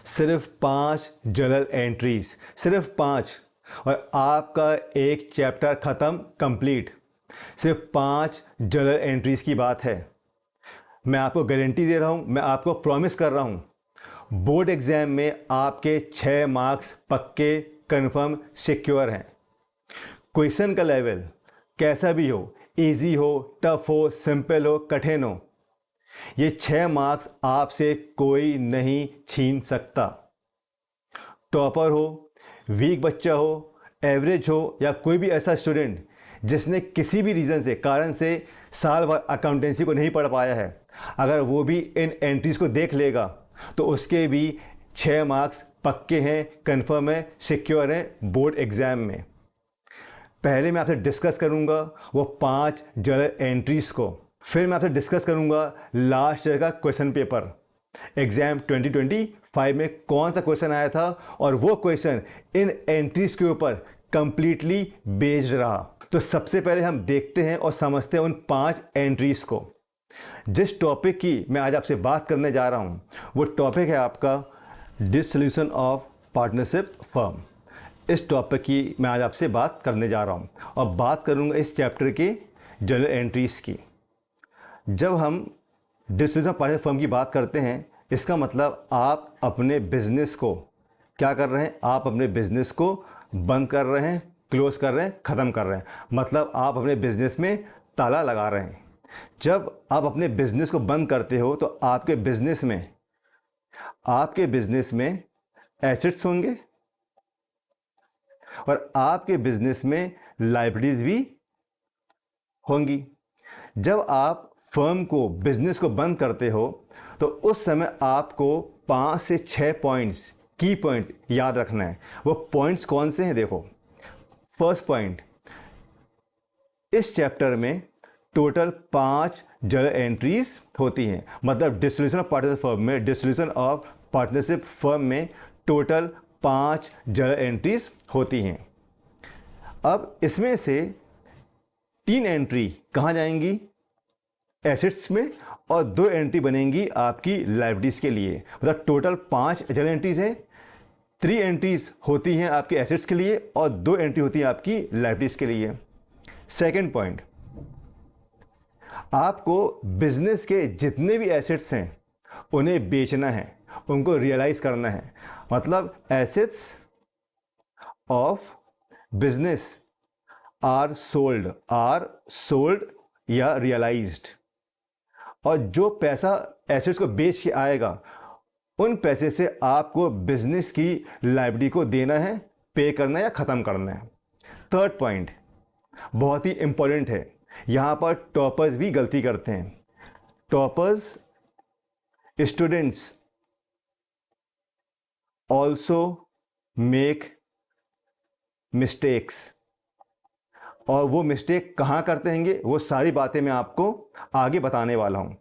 सिर्फ 5 journal entries, सिर्फ 5, और आपका एक चैप्टर ख़त्म, कंप्लीट। सिर्फ 5 जर्नल एंट्रीज की बात है। मैं आपको गारंटी दे रहा हूँ, मैं आपको प्रॉमिस कर रहा हूँ, बोर्ड एग्ज़ाम में आपके 6 मार्क्स पक्के, कन्फर्म, सिक्योर हैं। क्वेश्चन का लेवल कैसा भी हो, इजी हो, टफ हो, सिंपल हो, कठिन हो, ये 6 मार्क्स आपसे कोई नहीं छीन सकता। टॉपर हो, वीक बच्चा हो, एवरेज हो, या कोई भी ऐसा स्टूडेंट जिसने किसी भी रीज़न से, कारण से साल भर अकाउंटेंसी को नहीं पढ़ पाया है, अगर वो भी इन एंट्रीज़ को देख लेगा तो उसके भी 6 मार्क्स पक्के हैं, कन्फर्म है, सिक्योर हैं बोर्ड एग्ज़ाम में। पहले मैं आपसे डिस्कस करूंगा वो 5 जर्नल एंट्रीज़ को, फिर मैं आपसे डिस्कस करूंगा लास्ट ईयर का क्वेश्चन पेपर, एग्ज़ाम 2025 में कौन सा क्वेश्चन आया था और वो क्वेश्चन इन एंट्रीज़ के ऊपर कंप्लीटली बेस्ड रहा। तो सबसे पहले हम देखते हैं और समझते हैं उन 5 एंट्रीज़ को। जिस टॉपिक की मैं आज आपसे बात करने जा रहा हूं वो टॉपिक है आपका डिसोल्यूशन ऑफ पार्टनरशिप फर्म। इस टॉपिक की मैं आज आपसे बात करने जा रहा हूं और बात करूंगा इस चैप्टर के जर्नल एंट्रीज़ की। जब हम डिसोल्यूशन ऑफ पार्टनरशिप फर्म की बात करते हैं, इसका मतलब आप अपने बिजनेस को क्या कर रहे हैं, आप अपने बिजनेस को बंद कर रहे हैं, क्लोज कर रहे हैं, ख़त्म कर रहे हैं, मतलब आप अपने बिजनेस में ताला लगा रहे हैं। जब आप अपने बिजनेस को बंद करते हो तो आपके बिजनेस में एसेट्स होंगे और आपके बिजनेस में लायबिलिटीज भी होंगी। जब आप फर्म को, बिजनेस को बंद करते हो तो उस समय आपको 5 से 6 पॉइंट्स, की पॉइंट याद रखना है। वो पॉइंट्स कौन से हैं? देखो, फर्स्ट पॉइंट, इस चैप्टर में टोटल 5 जर्नल एंट्रीज होती हैं, मतलब डिसोल्यूशन ऑफ पार्टनरशिप फर्म में, डिसोल्यूशन ऑफ पार्टनरशिप फर्म में टोटल 5 जर्नल एंट्रीज होती हैं। अब इसमें से 3 एंट्री कहाँ जाएंगी? एसेट्स में, और 2 एंट्री बनेंगी आपकी लायबिलिटीज़ के लिए। मतलब टोटल 5 जर्नल एंट्रीज हैं, 3 एंट्रीज होती हैं आपके एसेट्स के लिए और 2 एंट्री होती हैं आपकी लायबिलिटीज़ के लिए। सेकेंड पॉइंट, आपको बिजनेस के जितने भी एसेट्स हैं उन्हें बेचना है, उनको रियलाइज करना है। मतलब assets of business are sold या रियलाइज्ड, और जो पैसा एसेट्स को बेच के आएगा उन पैसे से आपको बिजनेस की लायबिलिटी को देना है, पे करना है या ख़त्म करना है। थर्ड पॉइंट बहुत ही इंपॉर्टेंट है, यहाँ पर टॉपर्स भी गलती करते हैं। Toppers students also make mistakes, और वो मिस्टेक कहाँ करते हैंगे वो सारी बातें मैं आपको आगे बताने वाला हूँ।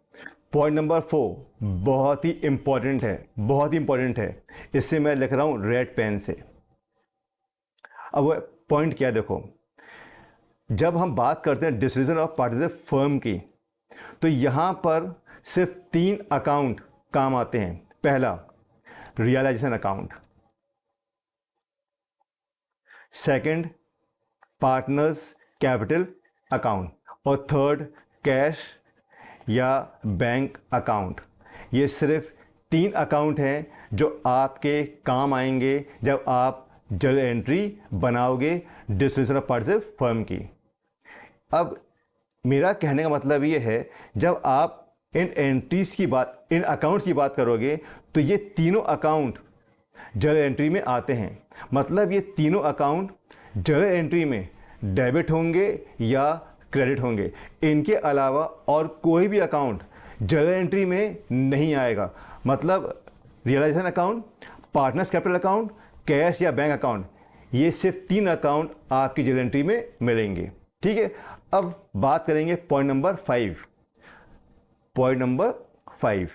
पॉइंट नंबर 4 बहुत ही इंपॉर्टेंट है, बहुत ही इंपॉर्टेंट है, इससे मैं लिख रहा हूँ रेड पेन से। अब वो पॉइंट क्या है, देखो, जब हम बात करते हैं डिसोल्यूशन ऑफ पार्टनरशिप फर्म की तो यहाँ पर सिर्फ 3 अकाउंट काम आते हैं। पहला, realisation account, second, partners capital account, और थर्ड, कैश या बैंक अकाउंट। ये सिर्फ 3 अकाउंट हैं जो आपके काम आएंगे जब आप जर्नल एंट्री बनाओगे डिसोल्यूशन ऑफ पार्टनरशिप फर्म की। अब मेरा कहने का मतलब ये है, जब आप इन एंट्रीज की बात, इन अकाउंट्स की बात करोगे तो ये तीनों अकाउंट जर्नल एंट्री में आते हैं। मतलब ये तीनों अकाउंट जर्नल एंट्री में डेबिट होंगे या क्रेडिट होंगे। इनके अलावा और कोई भी अकाउंट जर्नल एंट्री में नहीं आएगा। मतलब realisation account, partners capital account, cash या बैंक अकाउंट, ये सिर्फ 3 अकाउंट आपकी जर्नल एंट्री में मिलेंगे। ठीक है, अब बात करेंगे पॉइंट नंबर 5। पॉइंट नंबर 5,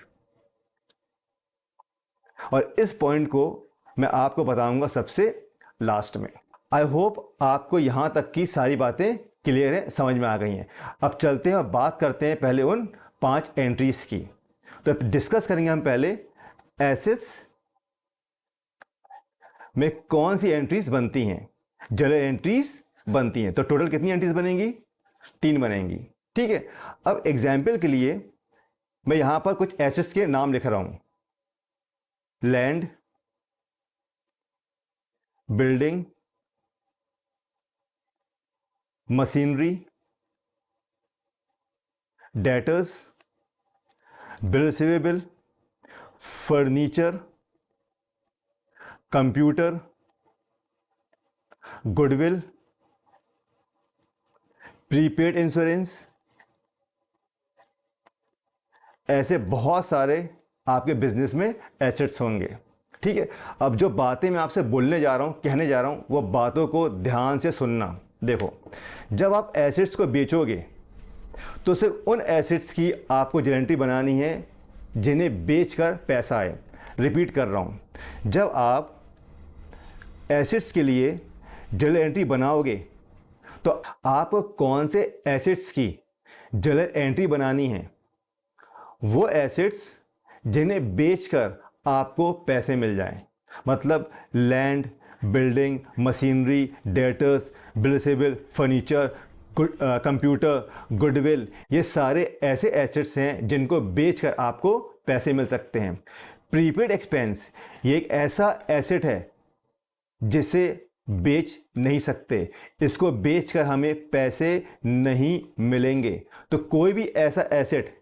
और इस पॉइंट को मैं आपको बताऊंगा सबसे लास्ट में। आई होप आपको यहां तक की सारी बातें क्लियर है, समझ में आ गई हैं। अब चलते हैं और बात करते हैं पहले उन 5 एंट्रीज की। तो डिस्कस करेंगे हम पहले एसेट्स में कौन सी एंट्रीज बनती हैं? जर्नल एंट्रीज बनती हैं। तो टोटल कितनी एंट्रीज बनेंगी? 3 बनेंगी। ठीक है। अब एग्जाम्पल के लिए मैं यहां पर कुछ एसेट्स के नाम लिख रहा हूं। Land, building, machinery, debtors, bill receivable, furniture, computer, goodwill, prepaid insurance. ऐसे बहुत सारे आपके बिजनेस में एसेट्स होंगे। ठीक है। अब जो बातें मैं आपसे बोलने जा रहा हूं, कहने जा रहा हूं, वो बातों को ध्यान से सुनना। देखो, जब आप एसेट्स को बेचोगे तो सिर्फ उन एसेट्स की आपको गारंटी बनानी है जिन्हें बेचकर पैसा आए। रिपीट कर रहा हूं, जब आप एसेट्स के लिए जर्नल एंट्री बनाओगे तो आपको कौन से एसेट्स की जर्नल एंट्री बनानी है? वो एसेट्स जिन्हें बेचकर आपको पैसे मिल जाएं। मतलब land, building, machinery, debtors, bill receivable, furniture, computer, goodwill, ये सारे ऐसे एसेट्स हैं जिनको बेचकर आपको पैसे मिल सकते हैं। प्रीपेड एक्सपेंस ये एक ऐसा एसेट है जिसे बेच नहीं सकते, इसको बेचकर हमें पैसे नहीं मिलेंगे। तो कोई भी ऐसा एसेट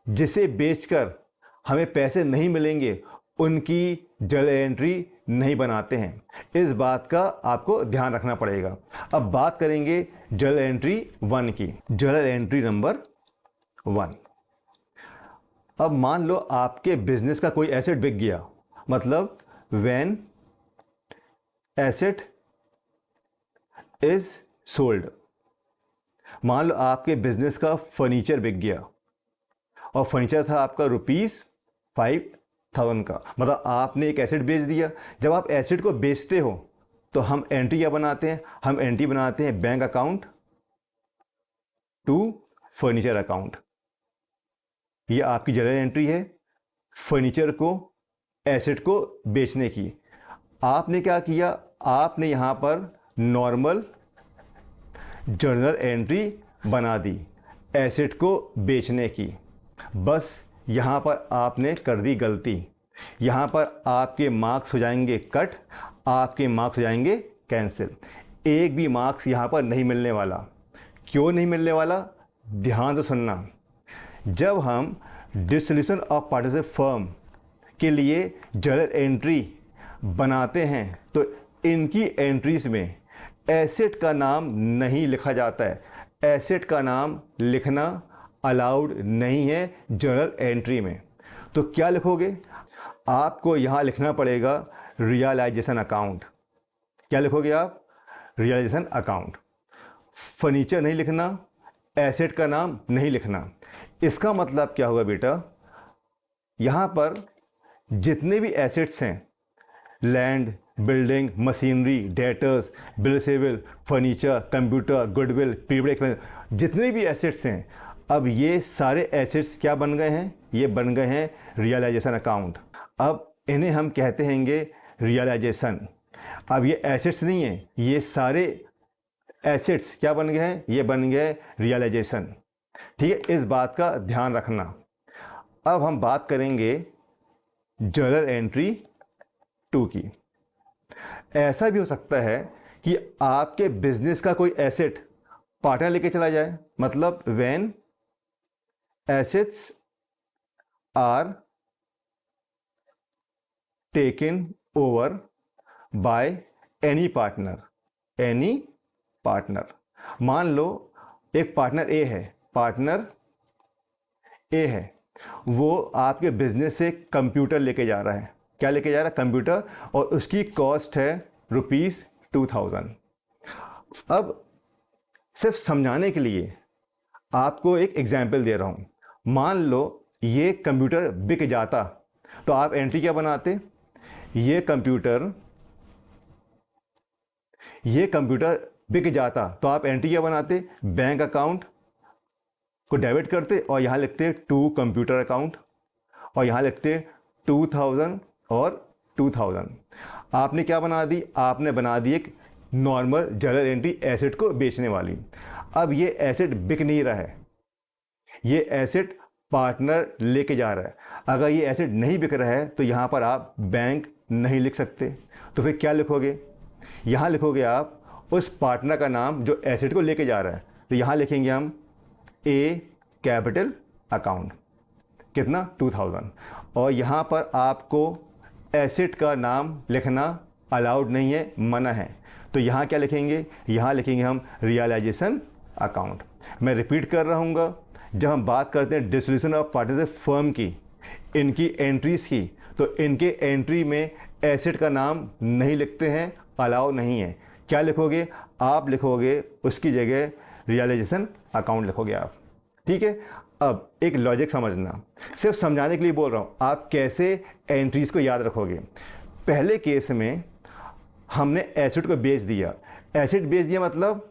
जिसे बेचकर हमें पैसे नहीं मिलेंगे, उनकी जर्नल एंट्री नहीं बनाते हैं। इस बात का आपको ध्यान रखना पड़ेगा। अब बात करेंगे जर्नल एंट्री 1 की। Journal entry number 1। अब मान लो आपके बिजनेस का कोई एसेट बिक गया। मतलब व्हेन एसेट इज सोल्ड। मान लो आपके बिजनेस का फर्नीचर बिक गया और फर्नीचर था आपका ₹5,000 का। मतलब आपने एक एसेट बेच दिया। जब आप एसेट को बेचते हो तो हम एंट्री क्या बनाते हैं? हम एंट्री बनाते हैं bank account to furniture account. ये आपकी जर्नल एंट्री है फर्नीचर को, एसेट को बेचने की। आपने क्या किया? आपने यहां पर नॉर्मल जर्नल एंट्री बना दी एसेट को बेचने की। बस यहाँ पर आपने कर दी गलती। यहाँ पर आपके मार्क्स हो जाएंगे कट, आपके मार्क्स हो जाएंगे कैंसिल। एक भी मार्क्स यहाँ पर नहीं मिलने वाला। क्यों नहीं मिलने वाला? ध्यान से सुनना। जब हम डिसोल्यूशन ऑफ पार्टनरशिप फर्म के लिए जर्नल एंट्री बनाते हैं तो इनकी एंट्रीज में एसेट का नाम नहीं लिखा जाता है। एसेट का नाम लिखना अलाउड नहीं है जर्नल एंट्री में। तो क्या लिखोगे? आपको यहाँ लिखना पड़ेगा रियलाइजेशन अकाउंट। क्या लिखोगे आप? Realisation account. फर्नीचर नहीं लिखना, एसेट का नाम नहीं लिखना। इसका मतलब क्या होगा बेटा? यहाँ पर जितने भी एसेट्स हैं, land, building, machinery, debtors, bill receivable, furniture, computer, goodwill, prepaid expense, जितने भी एसेट्स हैं, अब ये सारे एसेट्स क्या बन गए हैं? ये बन गए हैं रियलाइजेशन अकाउंट। अब इन्हें हम कहते हैंगे रियलाइजेशन। अब ये एसेट्स नहीं है, ये सारे एसेट्स क्या बन गए हैं? ये बन गए रियलाइजेशन। ठीक है, इस बात का ध्यान रखना। अब हम बात करेंगे जर्नल एंट्री 2 की। ऐसा भी हो सकता है कि आपके बिजनेस का कोई एसेट पार्टनर लेके चला जाए। मतलब when assets are taken over by any partner. मान लो एक पार्टनर ए है, वो आपके बिजनेस से कंप्यूटर लेके जा रहा है। क्या लेके जा रहा है? कंप्यूटर। और उसकी कॉस्ट है ₹2000। अब सिर्फ समझाने के लिए आपको एक एग्जाम्पल दे रहा हूँ। मान लो ये कंप्यूटर बिक जाता तो आप एंट्री क्या बनाते? ये कंप्यूटर बिक जाता तो आप एंट्री क्या बनाते? बैंक अकाउंट को डेबिट करते और यहाँ लिखते टू कंप्यूटर अकाउंट और यहाँ लिखते 2000 और 2000। आपने क्या बना दी, आपने बना दी एक नॉर्मल जर्नल एंट्री एसेट को बेचने वाली। अब ये एसेट बिक नहीं रहा है, ये एसेट पार्टनर लेके जा रहा है। अगर ये एसेट नहीं बिक रहा है तो यहाँ पर आप बैंक नहीं लिख सकते। तो फिर क्या लिखोगे, यहाँ लिखोगे आप उस पार्टनर का नाम जो एसेट को लेके जा रहा है। तो यहाँ लिखेंगे हम ए कैपिटल अकाउंट, कितना 2000। और यहाँ पर आपको एसेट का नाम लिखना अलाउड नहीं है, मना है। तो यहाँ क्या लिखेंगे, यहाँ लिखेंगे हम रियलाइजेशन अकाउंट। मैं रिपीट कर रहा हूँ, जब हम बात करते हैं डिसोल्यूशन ऑफ पार्टनरशिप फर्म की, इनकी एंट्रीज़ की, तो इनके एंट्री में एसेट का नाम नहीं लिखते हैं, अलाउ नहीं है। क्या लिखोगे, आप लिखोगे उसकी जगह रियलाइजेशन अकाउंट लिखोगे आप। ठीक है। अब एक लॉजिक समझना, सिर्फ समझाने के लिए बोल रहा हूँ, आप कैसे एंट्रीज़ को याद रखोगे। पहले केस में हमने एसेट को बेच दिया, एसेट बेच दिया मतलब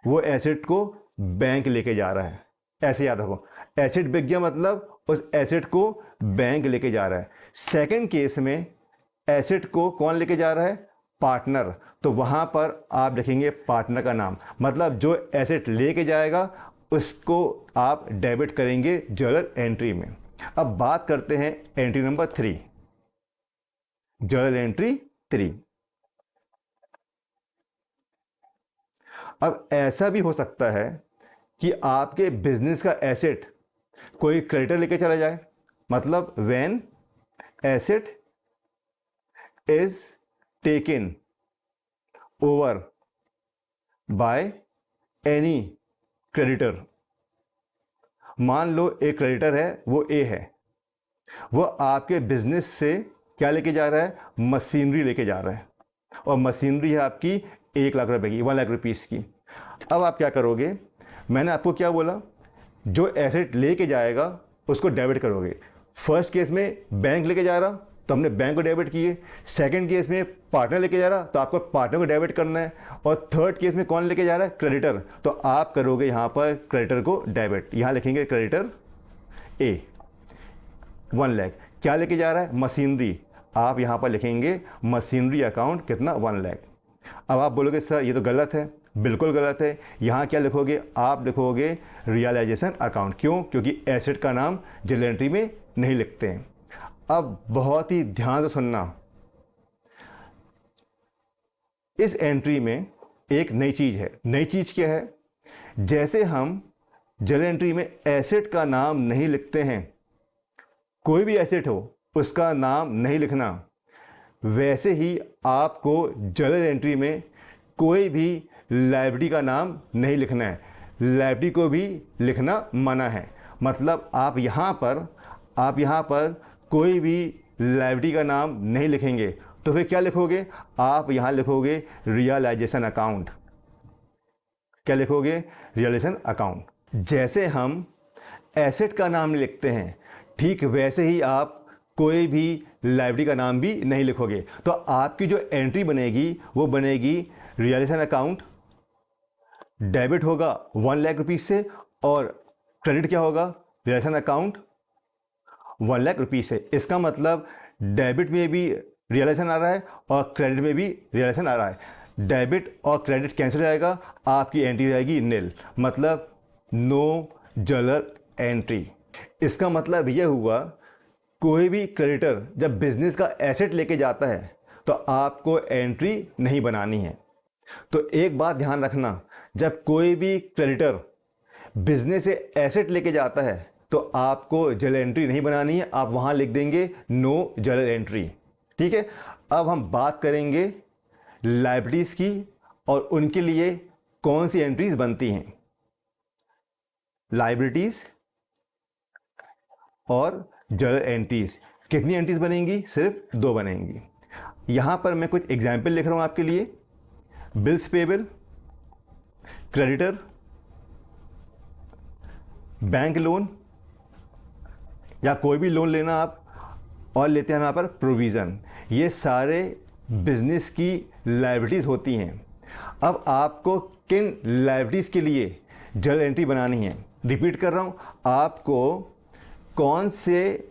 वो एसेट को बैंक लेके जा रहा है, ऐसे याद रखो। एसेट बिक गया मतलब उस एसेट को बैंक लेके जा रहा है। सेकंड केस में एसेट को कौन लेके जा रहा है, पार्टनर। तो वहां पर आप लिखेंगे पार्टनर का नाम, मतलब जो एसेट लेके जाएगा उसको आप डेबिट करेंगे जर्नल एंट्री में। अब बात करते हैं एंट्री नंबर 3, जर्नल एंट्री 3। अब ऐसा भी हो सकता है कि आपके बिजनेस का एसेट कोई क्रेडिटर लेके चला जाए, मतलब when asset is taken over by any creditor. मान लो एक क्रेडिटर है, वो ए है, वो आपके बिजनेस से क्या लेके जा रहा है, मशीनरी लेके जा रहा है, और मशीनरी है आपकी 1 लाख रुपए की, 1 लाख रुपीस की। अब आप क्या करोगे, मैंने आपको क्या बोला, जो एसेट लेके जाएगा उसको डेबिट करोगे। फर्स्ट केस में बैंक लेके जा रहा तो हमने बैंक को डेबिट किए, सेकंड केस में पार्टनर लेके जा रहा तो आपको पार्टनर को डेबिट करना है, और थर्ड केस में कौन लेके जा रहा है, क्रेडिटर। तो आप करोगे यहाँ पर क्रेडिटर को डेबिट, यहाँ लिखेंगे क्रेडिटर ए 1 लाख। क्या लेके जा रहा है, मशीनरी। आप यहाँ पर लिखेंगे मशीनरी अकाउंट, कितना 1 लाख। अब आप बोलोगे सर ये तो गलत है, बिल्कुल गलत है। यहाँ क्या लिखोगे, आप लिखोगे रियलाइजेशन अकाउंट। क्यों, क्योंकि एसेट का नाम जर्नल एंट्री में नहीं लिखते हैं। अब बहुत ही ध्यान से सुनना, इस एंट्री में एक नई चीज़ है। नई चीज़ क्या है, जैसे हम जर्नल एंट्री में एसेट का नाम नहीं लिखते हैं, कोई भी एसेट हो उसका नाम नहीं लिखना, वैसे ही आपको जर्नल एंट्री में कोई भी लायबिलिटी का नाम नहीं लिखना है। लायबिलिटी को भी लिखना मना है। मतलब आप यहाँ पर कोई भी लायबिलिटी का नाम नहीं लिखेंगे। तो फिर क्या लिखोगे, आप यहाँ लिखोगे रियलाइजेशन अकाउंट। क्या लिखोगे, रियलाइजेशन अकाउंट। जैसे हम एसेट का नाम नहीं लिखते हैं, ठीक वैसे ही आप कोई भी लायबिलिटी का नाम भी नहीं लिखोगे। तो आपकी जो एंट्री बनेगी वो बनेगी रियलाइजेशन अकाउंट, डेबिट होगा 1 लाख रुपीज से, और क्रेडिट क्या होगा, रियलाइजेशन अकाउंट 1 लाख रुपीज से। इसका मतलब डेबिट में भी रियलाइजेशन आ रहा है और क्रेडिट में भी रियलाइजेशन आ रहा है। डेबिट और क्रेडिट कैंसिल हो जाएगा, आपकी एंट्री हो जाएगी नील, मतलब नो जर्नल एंट्री। इसका मतलब यह हुआ, कोई भी क्रेडिटर जब बिजनेस का एसेट लेके जाता है तो आपको एंट्री नहीं बनानी है। तो एक बात ध्यान रखना, जब कोई भी क्रेडिटर बिजनेस से एसेट लेके जाता है तो आपको जर्नल एंट्री नहीं बनानी है, आप वहाँ लिख देंगे नो जर्नल एंट्री। ठीक है। अब हम बात करेंगे लायबिलिटीज़ की और उनके लिए कौन सी एंट्रीज बनती हैं। लायबिलिटीज़ और जर्नल एंट्रीज, कितनी एंट्रीज बनेंगी, सिर्फ 2 बनेंगी। यहाँ पर मैं कुछ एग्जाम्पल लिख रहा हूँ आपके लिए। Bills payable, creditor, bank loan या कोई भी लोन लेना आप, और लेते हैं यहाँ पर प्रोविज़न। ये सारे बिजनेस की लायबिलिटीज़ होती हैं। अब आपको किन लायबिलिटीज़ के लिए जर्नल एंट्री बनानी है, रिपीट कर रहा हूँ, आपको कौन से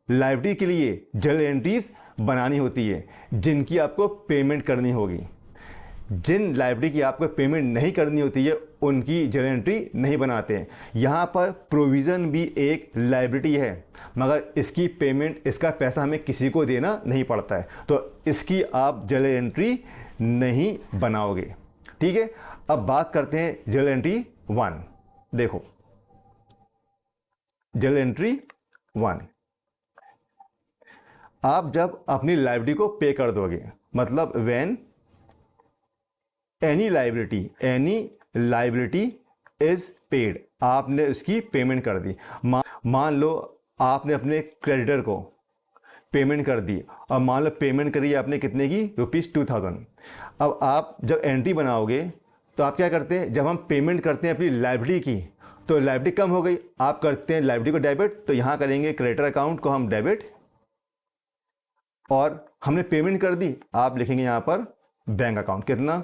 लाइबिलिटी के लिए जर्नल एंट्रीज बनानी होती है जिनकी आपको पेमेंट करनी होगी। जिन लाइबिलिटी की आपको पेमेंट नहीं करनी होती है उनकी जर्नल एंट्री नहीं बनाते हैं। यहाँ पर प्रोविज़न भी एक लाइबिलिटी है, मगर इसकी पेमेंट, इसका पैसा हमें किसी को देना नहीं पड़ता है, तो इसकी आप जर्नल एंट्री नहीं बनाओगे। ठीक है, अब बात करते हैं जर्नल एंट्री 1। देखो जर्नल एंट्री 1, आप जब अपनी लाइबिलिटी को पे कर दोगे, मतलब when any liability is paid, आपने उसकी पेमेंट कर दी। मान लो आपने अपने क्रेडिटर को पेमेंट कर दी, और मान लो पेमेंट करी आपने कितने की, ₹2000। अब आप जब एंट्री बनाओगे तो आप क्या करते हैं, जब हम पेमेंट करते हैं अपनी लाइबिलिटी की, तो लाइबिलिटी कम हो गई, आप करते हैं लाइबिलिटी को डेबिट, तो यहाँ करेंगे क्रेडिटर अकाउंट को हम डेबिट, और हमने पेमेंट कर दी, आप लिखेंगे यहाँ पर बैंक अकाउंट, कितना,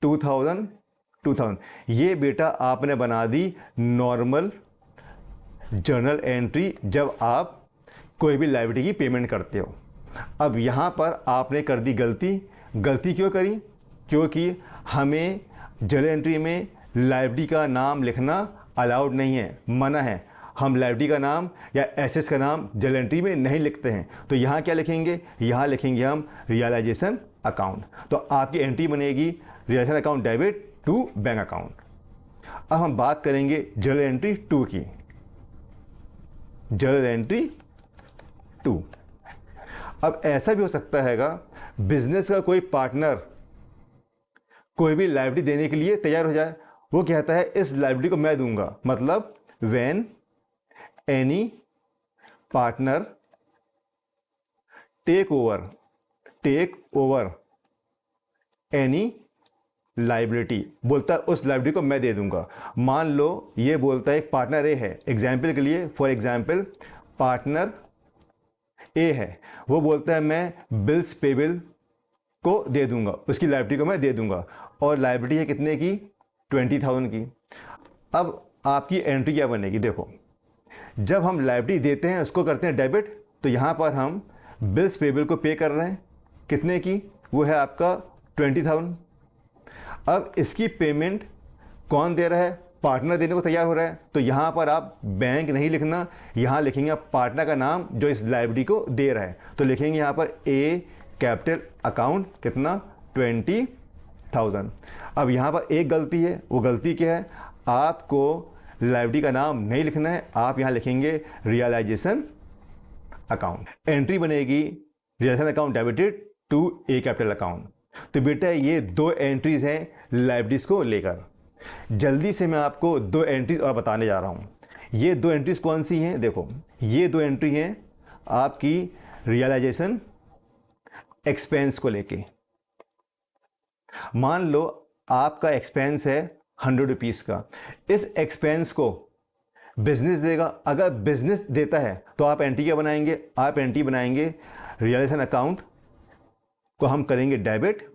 2000। ये बेटा आपने बना दी नॉर्मल जर्नल एंट्री जब आप कोई भी लाइबिलिटी की पेमेंट करते हो। अब यहाँ पर आपने कर दी गलती क्यों करी, क्योंकि हमें जर्नल एंट्री में लाइबिलिटी का नाम लिखना अलाउड नहीं है, मना है। हम लाइबिलिटी का नाम या एसेट्स का नाम जर्नल एंट्री में नहीं लिखते हैं। तो यहाँ क्या लिखेंगे, यहाँ लिखेंगे हम रियलाइजेशन अकाउंट। तो आपकी एंट्री बनेगी realisation account debit to bank account. अब हम बात करेंगे जर्नल एंट्री 2 की। जर्नल एंट्री 2, अब ऐसा भी हो सकता हैगा, बिजनेस का कोई पार्टनर कोई भी लाइबिलिटी देने के लिए तैयार हो जाए, वो कहता है इस लाइबिलिटी को मैं दूंगा, मतलब when any partner take over any liability, बोलता है उस लाइबिलिटी को मैं दे दूंगा। मान लो ये बोलता है एक पार्टनर ए है, एग्जाम्पल के लिए, फॉर एग्जाम्पल पार्टनर ए है, वो बोलता है मैं बिल्स पेबल को दे दूंगा, उसकी लाइबिलिटी को मैं दे दूंगा, और लाइबिलिटी है कितने की, 20,000 की। अब आपकी एंट्री क्या बनेगी, देखो जब हम लाइबिलिटी देते हैं उसको करते हैं डेबिट, तो यहाँ पर हम बिल्स पेबल को पे कर रहे हैं, कितने की, वो है आपका 20,000। अब इसकी पेमेंट कौन दे रहा है, पार्टनर देने को तैयार हो रहा है, तो यहाँ पर आप बैंक नहीं लिखना, यहाँ लिखेंगे आप पार्टनर का नाम जो इस लाइबिलिटी को दे रहा है, तो लिखेंगे यहाँ पर ए कैपिटल अकाउंट, कितना, 20,000। अब यहाँ पर एक गलती है, वो गलती क्या है, आपको लाइबिलिटी का नाम नहीं लिखना है, आप यहाँ लिखेंगे रियलाइजेशन अकाउंट। एंट्री बनेगी realisation account debited to a capital account. तो बेटा ये 2 एंट्रीज हैं लाइबिलिटीज को लेकर। जल्दी से मैं आपको 2 एंट्रीज और बताने जा रहा हूँ। ये 2 एंट्रीज कौन सी हैं, देखो ये 2 एंट्री हैं आपकी रियलाइजेशन एक्सपेंस को लेके। मान लो आपका एक्सपेंस है 100 रुपीज़ का, इस एक्सपेंस को बिजनेस देगा, अगर बिजनेस देता है तो आप एंट्री क्या बनाएंगे, आप एंट्री बनाएंगे रियलाइजेशन अकाउंट को हम करेंगे डेबिट,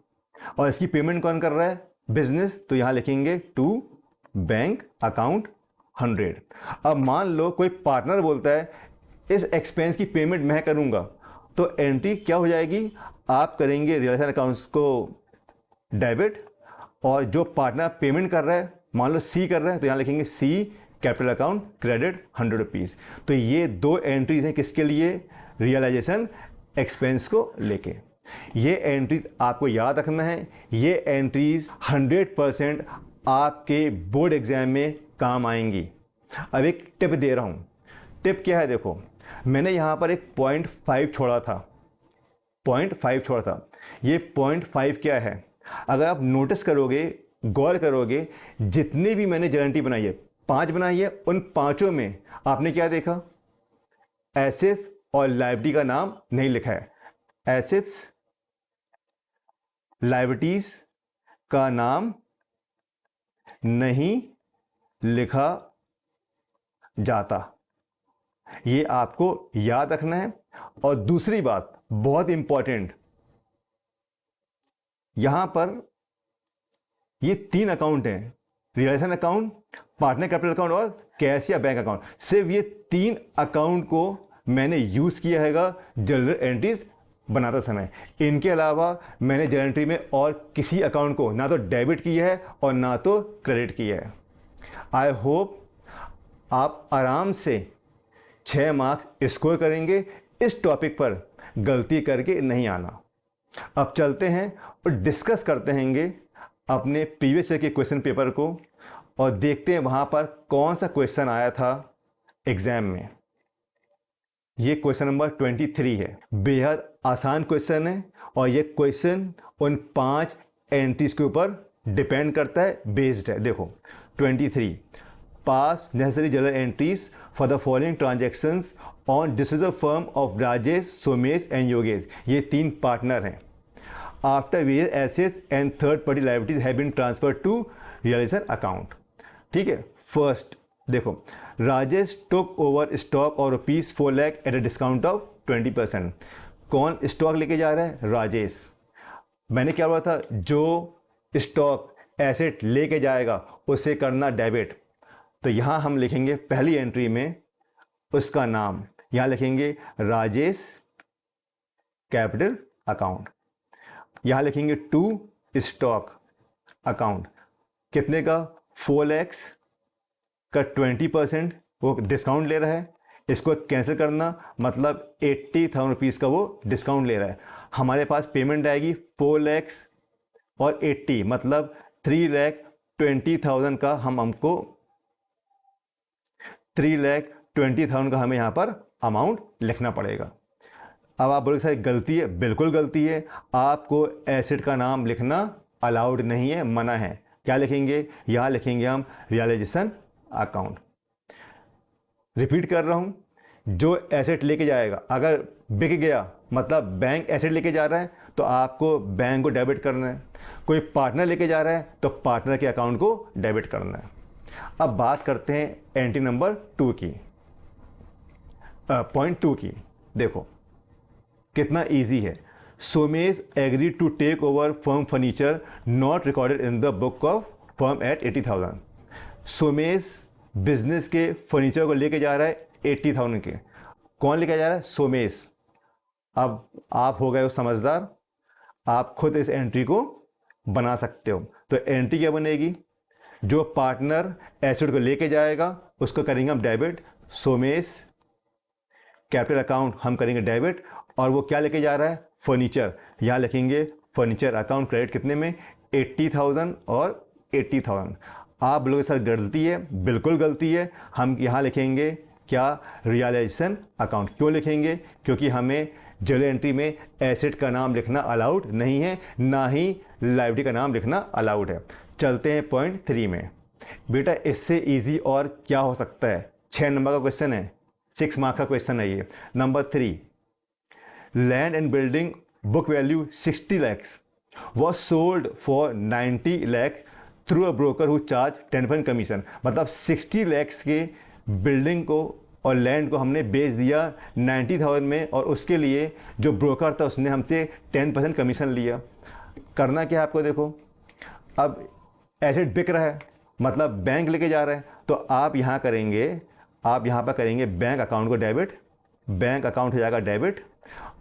और इसकी पेमेंट कौन कर रहा है, बिजनेस, तो यहाँ लिखेंगे टू बैंक अकाउंट 100। अब मान लो कोई पार्टनर बोलता है इस एक्सपेंस की पेमेंट मैं करूँगा, तो एंट्री क्या हो जाएगी, आप करेंगे रियलाइजेशन अकाउंट्स को डेबिट, और जो पार्टनर पेमेंट कर रहा है, मान लो सी कर रहा है, तो यहाँ लिखेंगे सी कैपिटल अकाउंट क्रेडिट 100 रुपीज़। तो ये 2 एंट्रीज हैं किसके लिए, रियलाइजेशन एक्सपेंस को लेके। ये एंट्रीज आपको याद रखना है, ये एंट्रीज 100% आपके बोर्ड एग्जाम में काम आएंगी। अब एक टिप दे रहा हूँ, टिप क्या है, देखो मैंने यहाँ पर एक 0.5 छोड़ा था, 0.5 छोड़ा था। ये 0.5 क्या है, अगर आप नोटिस करोगे, गौर करोगे, जितनी भी मैंने जर्नल एंट्री बनाई है, 5 बनाई है, उन 5 में आपने क्या देखा, एसेट्स और लायबिलिटी का नाम नहीं लिखा है। एसेट्स लायबिलिटीज का नाम नहीं लिखा जाता, ये आपको याद रखना है। और दूसरी बात बहुत इंपॉर्टेंट, यहां पर ये 3 अकाउंट हैं, realisation account, partner capital account और कैश या बैंक अकाउंट। सिर्फ ये 3 अकाउंट को मैंने यूज़ किया हैगा जर्नल एंट्रीज बनाते समय। इनके अलावा मैंने जर्नल एंट्री में और किसी अकाउंट को ना तो डेबिट किया है और ना तो क्रेडिट किया है। आई होप आप आराम से 6 मार्क्स स्कोर करेंगे। इस टॉपिक पर गलती करके नहीं आना। अब चलते हैं और डिस्कस करते हैं अपने प्रीवियस ईयर के क्वेश्चन पेपर को और देखते हैं वहाँ पर कौन सा क्वेश्चन आया था एग्ज़ाम में। ये क्वेश्चन नंबर 23 है। बेहद आसान क्वेश्चन है और ये क्वेश्चन उन 5 एंट्रीज के ऊपर डिपेंड करता है, बेस्ड है। देखो 23, pass necessary journal entries for the following transactions on distributor firm of Rajesh, Somesh and Yogesh. ये 3 पार्टनर हैं। After various assets and third party liabilities have been transfer to realisation account. ठीक है, फर्स्ट देखो, राजेश टुक ओवर स्टॉक और ₹4 lakh at a discount of 20%। कौन stock लेके जा रहा है? राजेश। मैंने क्या बोला था? जो स्टॉक एसेट लेके जाएगा उसे करना डेबिट। तो यहाँ हम लिखेंगे पहली एंट्री में उसका नाम, यहाँ लिखेंगे राजेश कैपिटल अकाउंट। यहाँ लिखेंगे टू स्टॉक अकाउंट, कितने का? 4 लाख का 20% वो डिस्काउंट ले रहा है। इसको कैंसिल करना मतलब 80,000 रुपीज़ का वो डिस्काउंट ले रहा है। हमारे पास पेमेंट आएगी 4 लाख और 80 मतलब 3,20,000 का हमको 3,20,000 का हमें यहाँ पर अमाउंट लिखना पड़ेगा। अब आप बोलोगे सर गलती है। बिल्कुल गलती है। आपको एसेट का नाम लिखना अलाउड नहीं है, मना है। क्या लिखेंगे? यहाँ लिखेंगे हम रियलाइजेशन अकाउंट। रिपीट कर रहा हूँ, जो एसेट लेके जाएगा अगर बिक गया मतलब बैंक एसेट लेके जा रहा है तो आपको बैंक को डेबिट करना है। कोई पार्टनर लेके जा रहा है तो पार्टनर के अकाउंट को डेबिट करना है। अब बात करते हैं एंट्री नंबर 2 की, पॉइंट 2 की। देखो कितना इजी है। Somesh agree to take over firm furniture not recorded in the book of firm at 80,000। Somesh business के फर्नीचर को लेके जा रहा है 80,000 के। कौन लेके जा रहा है? सोमेश। अब आप हो गए हो समझदार, आप खुद इस एंट्री को बना सकते हो। तो एंट्री क्या बनेगी? जो पार्टनर एसेट को लेके जाएगा उसको करेंगे हम डेबिट। सोमेश कैपिटल अकाउंट हम करेंगे डेबिट। और वो क्या लेके जा रहा है? फर्नीचर। यहाँ लिखेंगे फर्नीचर अकाउंट क्रेडिट कितने में? 80,000 और 80,000। आप बोलोगे सर गलती है। बिल्कुल गलती है। हम यहाँ लिखेंगे क्या? Realisation account. क्यों लिखेंगे? क्योंकि हमें जर्नल एंट्री में एसेट का नाम लिखना अलाउड नहीं है, ना ही लायबिलिटी का नाम लिखना अलाउड है। चलते हैं पॉइंट 3 में। बेटा इससे इजी और क्या हो सकता है? 6 नंबर का क्वेश्चन है, 6 मार्क्स का क्वेश्चन है ये। Number 3, land and building book value 60 lakhs was sold for 90 lakh through a broker who charge 10% commission. मतलब 60 lakhs के बिल्डिंग को और लैंड को हमने बेच दिया 90,000 में और उसके लिए जो ब्रोकर था उसने हमसे 10% कमीशन लिया। करना क्या है आपको? देखो अब एसेट बिक रहा है मतलब बैंक लेके जा रहा है तो आप यहाँ करेंगे, आप यहाँ पर करेंगे बैंक अकाउंट को डेबिट। बैंक अकाउंट हो जाएगा डेबिट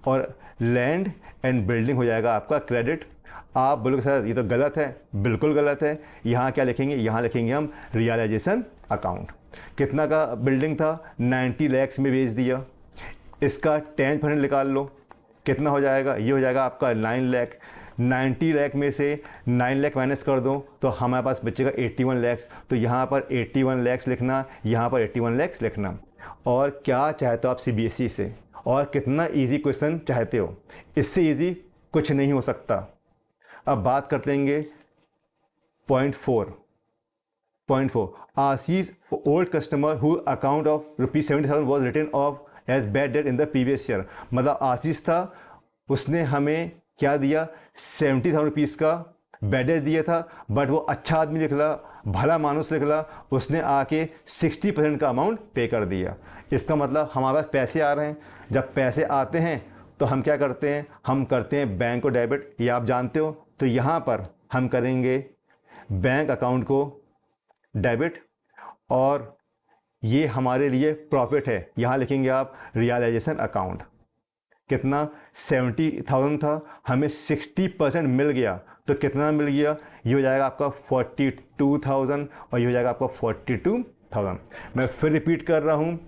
और लैंड एंड बिल्डिंग हो जाएगा आपका क्रेडिट। आप बोलोगे सर ये तो गलत है। बिल्कुल गलत है। यहाँ क्या लिखेंगे? यहाँ लिखेंगे हम रियलाइजेशन अकाउंट। कितना का बिल्डिंग था? 90 lakhs में बेच दिया। इसका 10% निकाल लो, कितना हो जाएगा? ये हो जाएगा आपका 9 लाख। 90 लाख में से 9 लाख माइनस कर दो तो हमारे पास बचेगा 81 lakhs। तो यहाँ पर 81 lakhs लिखना, यहाँ पर 81 lakhs लिखना। और क्या चाहते हो आप CBSE से? और कितना इजी क्वेश्चन चाहते हो? इससे इजी कुछ नहीं हो सकता। अब बात करते हैं point 4। Ashish old customer who account of ₹70,000 was written off as bad debt in the previous year. मतलब आशीष था, उसने हमें क्या दिया? 70,000 रुपीज़ का बैड डेट दिया था, बट वो अच्छा आदमी निकला, भला मानुस निकला, उसने आके 60% का अमाउंट पे कर दिया। इसका मतलब हमारे पास पैसे आ रहे हैं। जब पैसे आते हैं तो हम क्या करते हैं? हम करते हैं बैंक को डेबिट, ये आप जानते हो। तो यहाँ पर हम करेंगे बैंक अकाउंट को डेबिट और ये हमारे लिए प्रॉफिट है। यहाँ लिखेंगे आप रियलाइजेशन अकाउंट। कितना? 70,000 था, हमें 60% मिल गया, तो कितना मिल गया? ये हो जाएगा आपका 42,000 और ये हो जाएगा आपका 42,000। मैं फिर रिपीट कर रहा हूँ,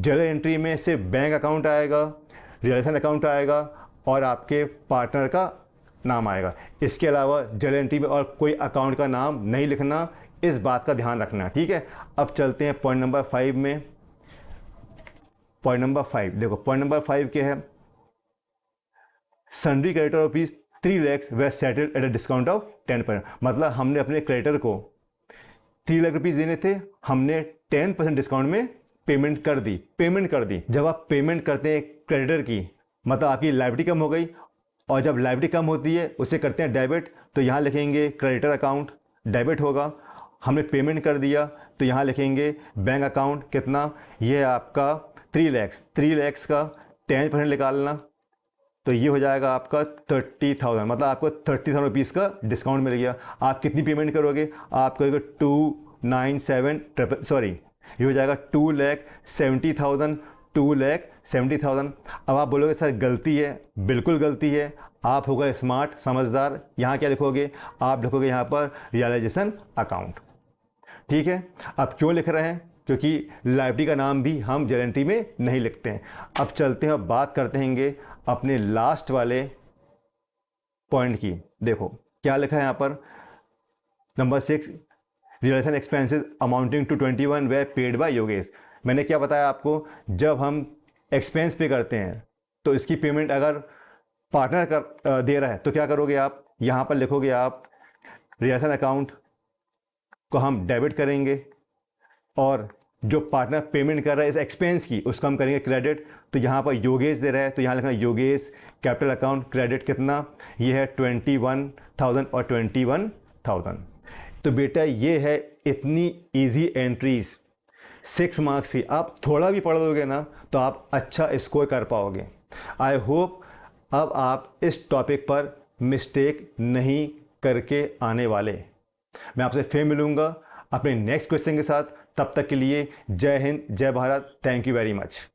जर्नल एंट्री में से बैंक अकाउंट आएगा, रियलाइजेशन अकाउंट आएगा और आपके पार्टनर का नाम आएगा। इसके अलावा जर्नल एंट्री में और कोई अकाउंट का नाम नहीं लिखना, इस बात का ध्यान रखना, ठीक है। अब चलते हैं पॉइंट नंबर 5 में। पॉइंट नंबर 5 देखो, पॉइंट नंबर 5 क्या है? Sundry creditor rupees 3 lakhs way settled at a discount of 10%। मतलब हमने अपने क्रेडिटर को 3 लाख रुपीज़ देने थे, हमने 10% डिस्काउंट में पेमेंट कर दी। जब आप पेमेंट करते हैं क्रेडिटर की, मतलब आपकी लायबिलिटी कम हो गई, और जब लायबिलिटी कम होती है उसे करते हैं डेबिट, तो यहाँ लिखेंगे क्रेडिटर अकाउंट, डेबिट होगा। हमने पेमेंट कर दिया तो यहाँ लिखेंगे बैंक अकाउंट। कितना? ये है आपका 3 lakhs का 10% निकालना, तो ये हो जाएगा आपका 30,000। मतलब आपको 30,000 रुपीज़ का डिस्काउंट मिल गया। आप कितनी पेमेंट करोगे? आप करोगे 2,97,000, ये हो जाएगा 2,70,000। अब आप बोलोगे सर गलती है, बिल्कुल गलती है। आप होगा स्मार्ट, समझदार। यहाँ क्या लिखोगे? आप लिखोगे यहाँ पर रियलाइजेशन अकाउंट, ठीक है। अब क्यों लिख रहे हैं? क्योंकि लायबिलिटी का नाम भी हम गारंटी में नहीं लिखते हैं। अब चलते हैं, बात करते हैं अपने लास्ट वाले पॉइंट की। देखो क्या लिखा है यहाँ पर, number 6, realisation expenses amounting to 21 were paid by Yogesh. मैंने क्या बताया आपको? जब हम एक्सपेंस पे करते हैं तो इसकी पेमेंट अगर पार्टनर दे रहा है तो क्या करोगे आप? यहाँ पर लिखोगे आप रियलाइजेशन अकाउंट को हम डेबिट करेंगे, और जो पार्टनर पेमेंट कर रहा है इस एक्सपेंस की, उसको हम करेंगे क्रेडिट। तो यहाँ पर योगेश दे रहा है, तो यहाँ लिखना योगेश कैपिटल अकाउंट क्रेडिट। कितना? ये है 21,000 और 21,000। तो बेटा ये है इतनी इजी एंट्रीज 6 मार्क्स की। आप थोड़ा भी पढ़ लोगे ना तो आप अच्छा स्कोर कर पाओगे। आई होप अब आप इस टॉपिक पर मिस्टेक नहीं करके आने वाले। मैं आपसे फिर मिलूँगा अपने नेक्स्ट क्वेश्चन के साथ। तब तक के लिए जय हिंद, जय Bharat. Thank you very much.